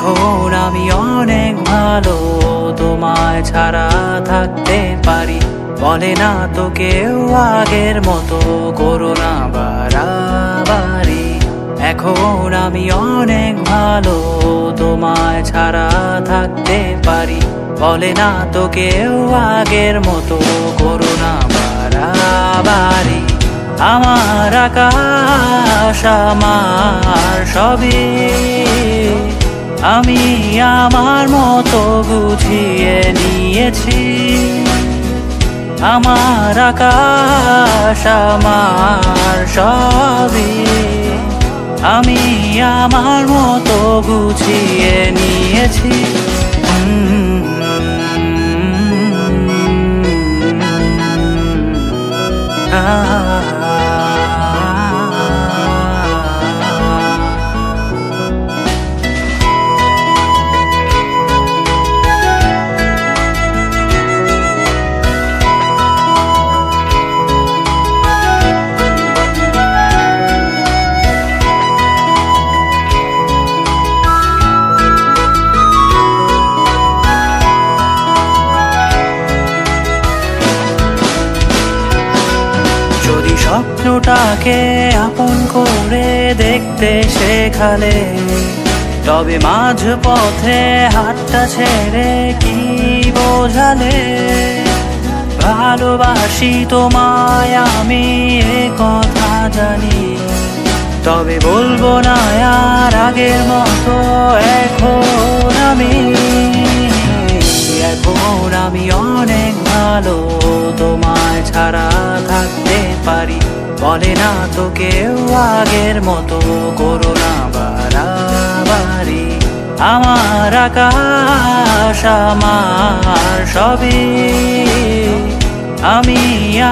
এখন আমি অনেক ভালো, তোমায় ছাড়া থাকতে পারি। বলে না তো কেউ আগের মতো করো না বাড়াবাড়ি। এখন আমি অনেক ভালো, তোমায় ছাড়া থাকতে পারি। বলে না তো কেউ আগের মতো করো না বাড়াবাড়ি। আমার আকাশ আমার সবই আমি আমার মতো বুঝিয়ে নিয়েছি। আমার আকাশ আমার সবই আমি আমার মতো বুঝিয়ে নিয়েছি। যদি স্বপ্নটাকে আপন করে দেখতে শেখালে, তবে মাঝ পথে হাতটা ছেড়ে কি বোঝালে? ভালোবাসি তোমায় আমি এ কথা জানি, তবে বলবো না আর আগের মতো। এখন আমি অনেক ভালো, তোমায় ছাড়া থাকতে পারি। বলে না তো কেউ আগের মতো করো না বাড়াবাড়ি। আমার আকাশ আমার সবই আমি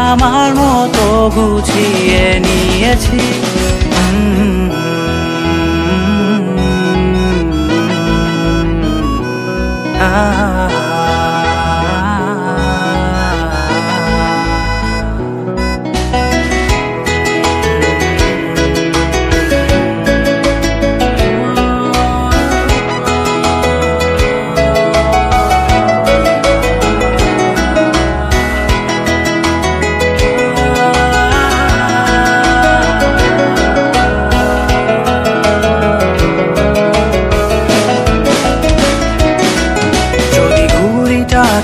আমার মতো গুছিয়ে নিয়েছি।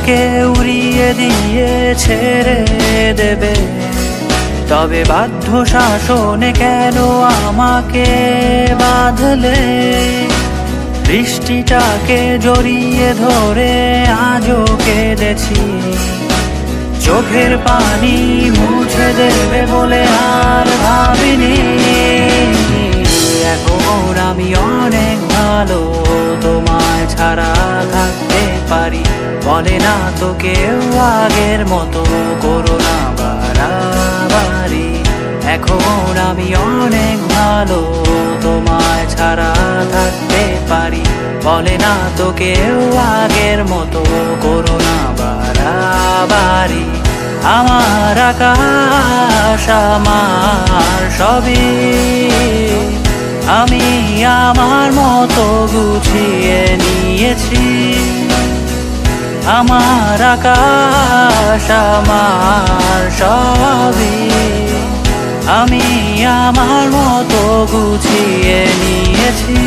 কে উড়িয়ে দিয়ে ছেড়ে দেবে, তবে বাধ্য শাসনে কেন আমাকে বাঁধলে? বৃষ্টিটাকে জড়িয়ে ধরে আজও কেঁদেছি, চোখের পানি মুছে দেবে বলে আর ভাবিনি। এখন আমি অনেক ভালো, তোমায় ছাড়া থাকতে পারি। বলে না তো কেউ আগের মতো করো না বাড়াবাড়ি। এখন আমি অনেক ভালো, তোমায় ছাড়া থাকতে পারি। বলে না তো কেউ আগের মতো করো না বাড়াবাড়ি। আমার আকাশ আমার সবই আমি আমার মতো গুছিয়ে নিয়েছি। আমার আকাশ আমার সবই আমি আমার মতো গুছিয়ে নিয়েছি।